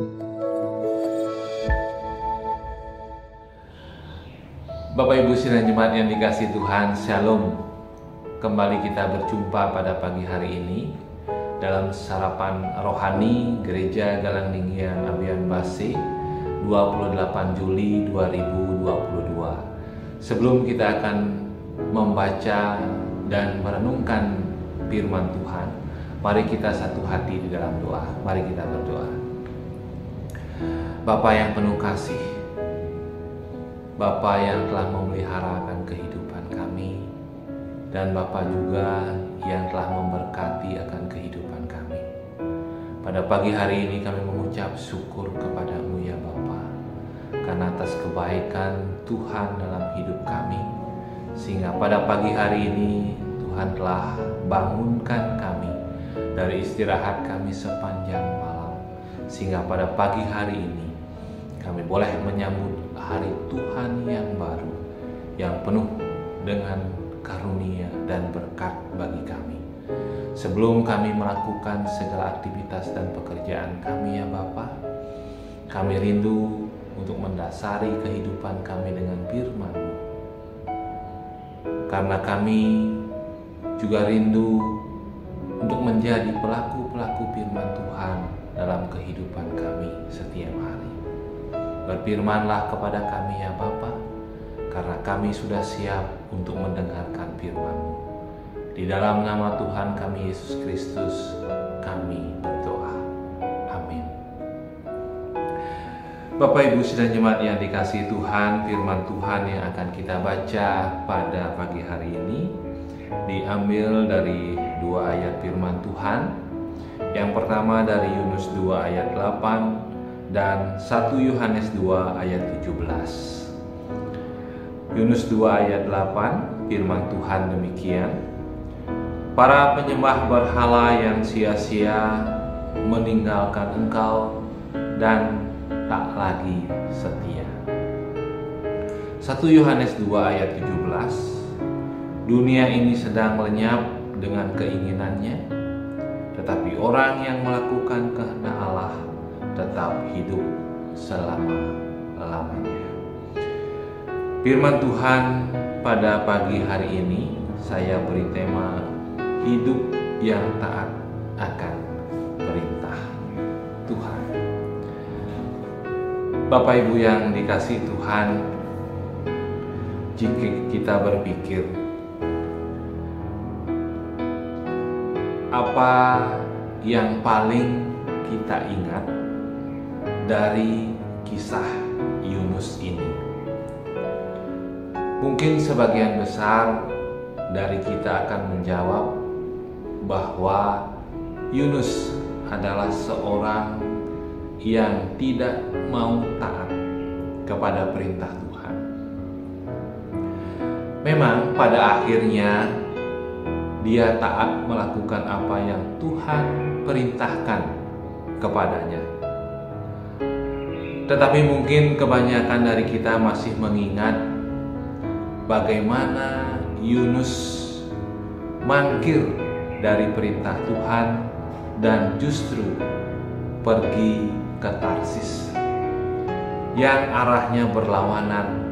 Bapak Ibu sidang jemaat yang dikasihi Tuhan, Shalom. Kembali kita berjumpa pada pagi hari ini dalam sarapan rohani Gereja Galangninggian Abian Base 28 Juli 2022. Sebelum kita akan membaca dan merenungkan firman Tuhan, mari kita satu hati di dalam doa. Mari kita berdoa. Bapa yang penuh kasih, Bapa yang telah memeliharakan kehidupan kami, dan Bapa juga yang telah memberkati akan kehidupan kami. Pada pagi hari ini kami mengucap syukur kepadamu ya Bapa, karena atas kebaikan Tuhan dalam hidup kami, sehingga pada pagi hari ini Tuhan telah bangunkan kami dari istirahat kami sepanjang malam, sehingga pada pagi hari ini kami boleh menyambut hari Tuhan yang baru, yang penuh dengan karunia dan berkat bagi kami. Sebelum kami melakukan segala aktivitas dan pekerjaan kami ya Bapa, kami rindu untuk mendasari kehidupan kami dengan firman-Mu. Karena kami juga rindu untuk menjadi pelaku-pelaku firman Tuhan dalam kehidupan kami setiap hari. Berfirmanlah kepada kami ya Bapa, karena kami sudah siap untuk mendengarkan firman-Mu. Di dalam nama Tuhan kami Yesus Kristus kami berdoa. Amin. Bapak Ibu sidang jemaat yang dikasihi Tuhan, firman Tuhan yang akan kita baca pada pagi hari ini diambil dari dua ayat firman Tuhan. Yang pertama dari Yunus 2 ayat 8 dan 1 Yohanes 2 ayat 17. Yunus 2 ayat 8, firman Tuhan demikian: para penyembah berhala yang sia-sia meninggalkan Engkau dan tak lagi setia. 1 Yohanes 2 ayat 17, dunia ini sedang lenyap dengan keinginannya, tetapi orang yang melakukan kehendak Allah tetap hidup selama-lamanya. Firman Tuhan pada pagi hari ini saya beri tema hidup yang taat akan perintah Tuhan. Bapak Ibu yang dikasihi Tuhan, jika kita berpikir apa yang paling kita ingat dari kisah Yunus ini, mungkin sebagian besar dari kita akan menjawab bahwa Yunus adalah seorang yang tidak mau taat kepada perintah Tuhan. Memang pada akhirnya dia taat melakukan apa yang Tuhan perintahkan kepadanya. Tetapi mungkin kebanyakan dari kita masih mengingat bagaimana Yunus mangkir dari perintah Tuhan dan justru pergi ke Tarsis yang arahnya berlawanan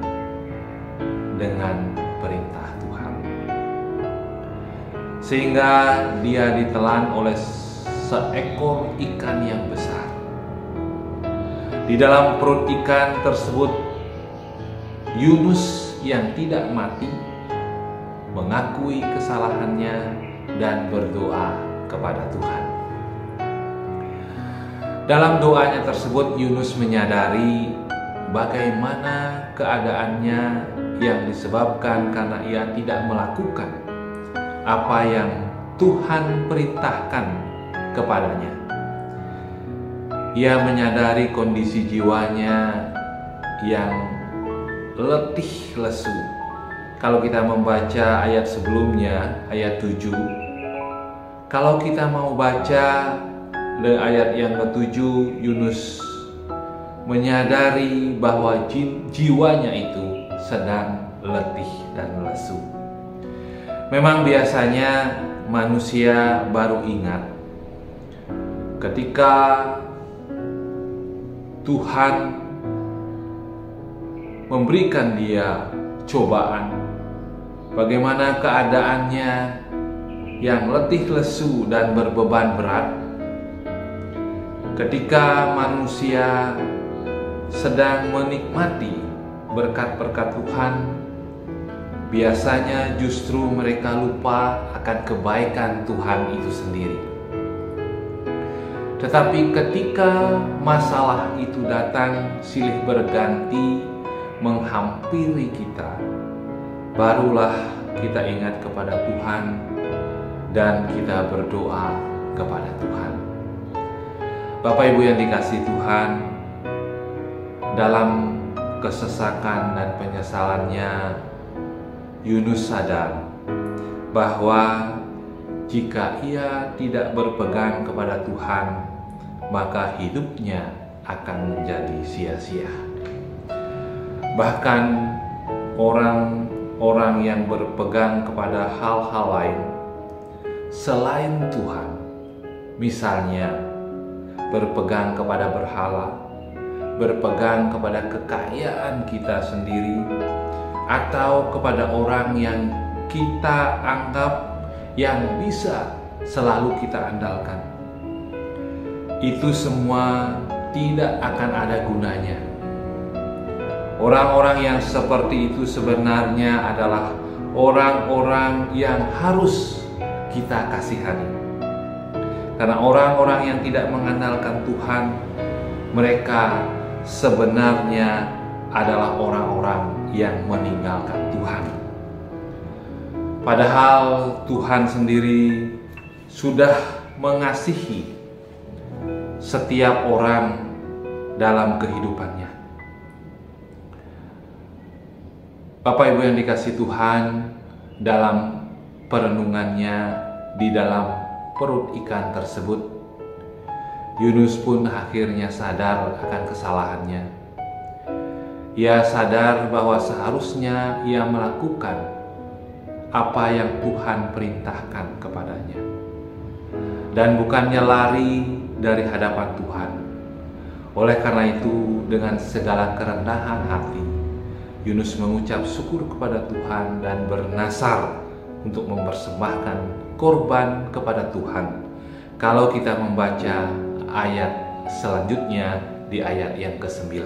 dengan perintah Tuhan. Sehingga dia ditelan oleh seekor ikan yang besar. Di dalam perut ikan tersebut, Yunus yang tidak mati mengakui kesalahannya dan berdoa kepada Tuhan. Dalam doanya tersebut, Yunus menyadari bagaimana keadaannya yang disebabkan karena ia tidak melakukan apa yang Tuhan perintahkan kepadanya. Ia menyadari kondisi jiwanya yang letih lesu. Kalau kita membaca ayat sebelumnya, ayat 7, kalau kita mau baca ayat yang ke-7, Yunus menyadari bahwa jiwanya itu sedang letih dan lesu. Memang biasanya manusia baru ingat ketika Tuhan memberikan dia cobaan, bagaimana keadaannya yang letih lesu dan berbeban berat. Ketika manusia sedang menikmati berkat-berkat Tuhan, biasanya justru mereka lupa akan kebaikan Tuhan itu sendiri. Tetapi ketika masalah itu datang silih berganti menghampiri kita, barulah kita ingat kepada Tuhan dan kita berdoa kepada Tuhan. Bapak Ibu yang dikasihi Tuhan, dalam kesesakan dan penyesalannya, Yunus sadar bahwa jika ia tidak berpegang kepada Tuhan, maka hidupnya akan menjadi sia-sia. Bahkan orang-orang yang berpegang kepada hal-hal lain selain Tuhan, misalnya berpegang kepada berhala, berpegang kepada kekayaan kita sendiri, atau kepada orang yang kita anggap yang bisa selalu kita andalkan, itu semua tidak akan ada gunanya. Orang-orang yang seperti itu sebenarnya adalah orang-orang yang harus kita kasihani. Karena orang-orang yang tidak mengandalkan Tuhan, mereka sebenarnya adalah orang-orang yang meninggalkan Tuhan. Padahal Tuhan sendiri sudah mengasihi setiap orang dalam kehidupannya. Bapak Ibu yang dikasihi Tuhan, dalam perenungannya di dalam perut ikan tersebut, Yunus pun akhirnya sadar akan kesalahannya. Ia sadar bahwa seharusnya ia melakukan apa yang Tuhan perintahkan kepadanya, dan bukannya lari dari hadapan Tuhan. Oleh karena itu, dengan segala kerendahan hati, Yunus mengucap syukur kepada Tuhan dan bernasar untuk mempersembahkan korban kepada Tuhan. Kalau kita membaca ayat selanjutnya di ayat yang ke-9.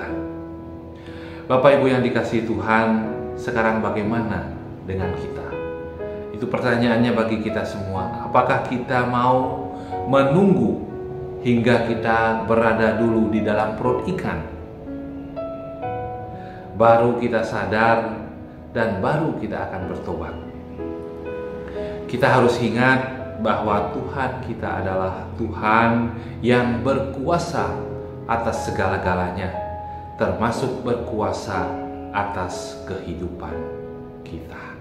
Bapak Ibu yang dikasihi Tuhan, sekarang bagaimana dengan kita? Itu pertanyaannya bagi kita semua. Apakah kita mau menunggu hingga kita berada dulu di dalam perut ikan, baru kita sadar dan baru kita akan bertobat? Kita harus ingat bahwa Tuhan kita adalah Tuhan yang berkuasa atas segala-galanya, termasuk berkuasa atas kehidupan kita.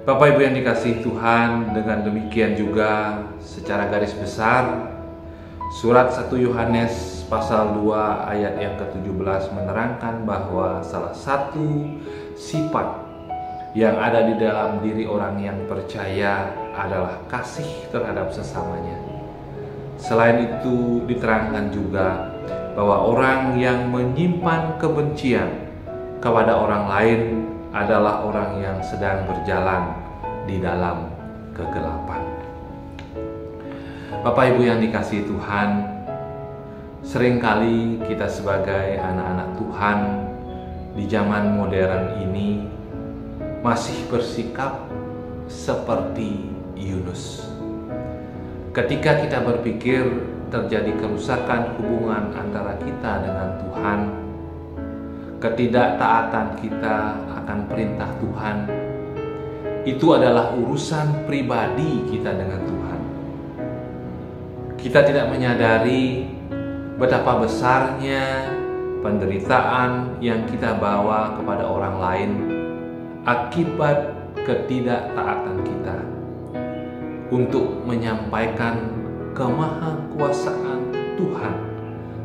Bapak Ibu yang dikasihi Tuhan, dengan demikian juga secara garis besar surat 1 Yohanes pasal 2 ayat yang ke-17 menerangkan bahwa salah satu sifat yang ada di dalam diri orang yang percaya adalah kasih terhadap sesamanya. Selain itu diterangkan juga bahwa orang yang menyimpan kebencian kepada orang lain adalah orang yang sedang berjalan di dalam kegelapan. Bapak Ibu yang dikasihi Tuhan, seringkali kita sebagai anak-anak Tuhan di zaman modern ini masih bersikap seperti Yunus. Ketika kita berpikir terjadi kerusakan hubungan antara kita dengan Tuhan, ketidaktaatan kita akan perintah Tuhan, itu adalah urusan pribadi kita dengan Tuhan. Kita tidak menyadari betapa besarnya penderitaan yang kita bawa kepada orang lain akibat ketidaktaatan kita untuk menyampaikan kemahakuasaan Tuhan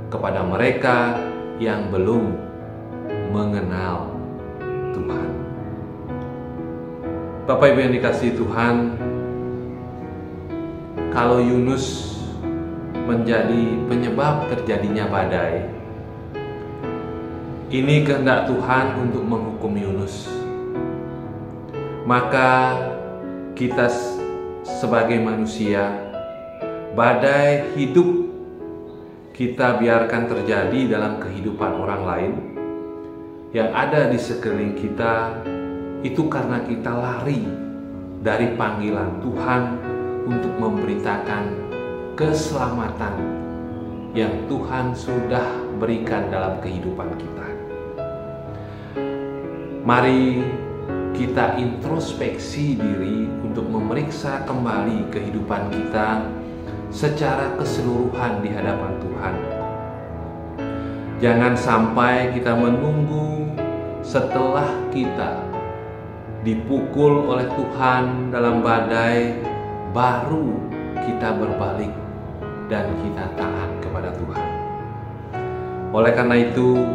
kepada mereka yang belum mengenal Tuhan. Bapak Ibu yang dikasihi Tuhan, kalau Yunus menjadi penyebab terjadinya badai. Ini kehendak Tuhan untuk menghukum Yunus. Maka kita sebagai manusia, badai hidup kita biarkan terjadi dalam kehidupan orang lain yang ada di sekeliling kita, itu karena kita lari dari panggilan Tuhan untuk memberitakan keselamatan yang Tuhan sudah berikan dalam kehidupan kita. Mari kita introspeksi diri untuk memeriksa kembali kehidupan kita secara keseluruhan di hadapan Tuhan. Jangan sampai kita menunggu setelah kita dipukul oleh Tuhan dalam badai, baru kita berbalik dan kita taat kepada Tuhan. Oleh karena itu,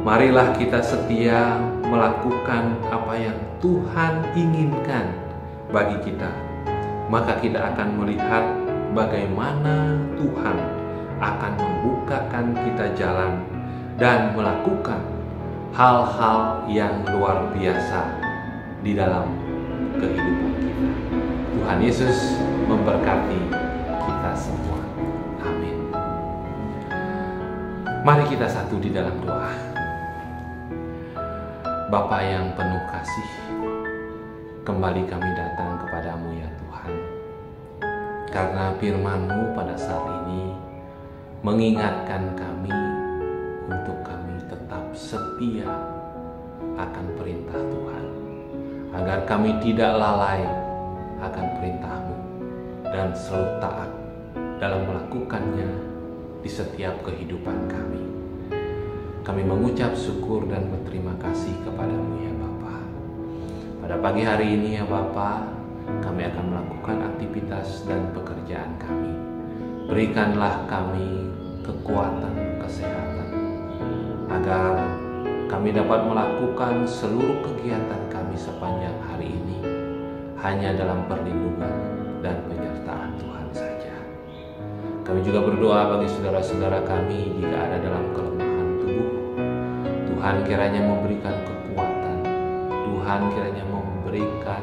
marilah kita setia melakukan apa yang Tuhan inginkan bagi kita. Maka kita akan melihat bagaimana Tuhan akan membukakan kita jalan dan melakukan hal-hal yang luar biasa di dalam kehidupan kita. Tuhan Yesus memberkati kita semua. Amin. Mari kita satu di dalam doa. Bapa yang penuh kasih, kembali kami datang kepadamu ya Tuhan. Karena firman-Mu pada saat ini mengingatkan kami untuk kami tetap setia akan perintah Tuhan, agar kami tidak lalai akan perintah-Mu dan selalu taat dalam melakukannya di setiap kehidupan kami. Kami mengucap syukur dan berterima kasih kepadamu ya Bapa. Pada pagi hari ini ya Bapa, kami akan melakukan aktivitas dan pekerjaan kami. Berikanlah kami kekuatan, kesehatan, agar kami dapat melakukan seluruh kegiatan kami sepanjang hari ini hanya dalam perlindungan dan penyertaan Tuhan saja. Kami juga berdoa bagi saudara-saudara kami jika ada dalam kelemahan tubuh. Tuhan kiranya memberikan kekuatan, Tuhan kiranya memberikan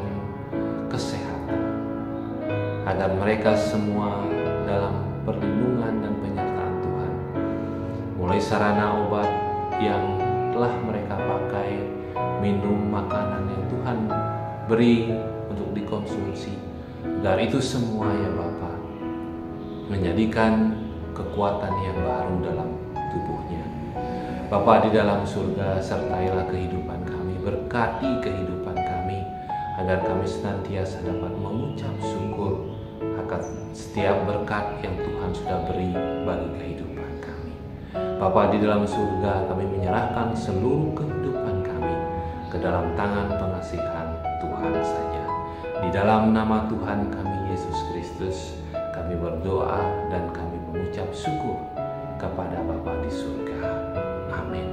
kesehatan, agar mereka semua dalam perlindungan dan penyertaan Tuhan. Mulai sarana obat yang telah mereka pakai, minum makanan yang Tuhan beri untuk dikonsumsi, agar itu semua ya Bapa menjadikan kekuatan yang baru dalam tubuhnya. Bapa di dalam surga, sertailah kehidupan kami, berkati kehidupan kami, agar kami senantiasa dapat mengucap syukur akan setiap berkat yang Tuhan sudah beri bagi kehidupan kami. Bapa di dalam surga, kami menyerahkan seluruh kehidupan kami ke dalam tangan pengasihan Tuhan saja. Di dalam nama Tuhan kami Yesus Kristus, kami berdoa dan kami mengucap syukur kepada Bapa di surga. Amin.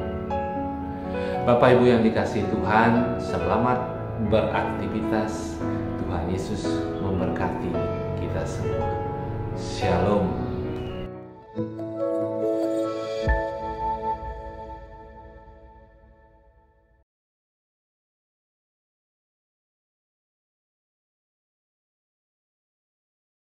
Bapak Ibu yang dikasihi Tuhan, selamat beraktivitas. Tuhan Yesus memberkati kita semua. Shalom.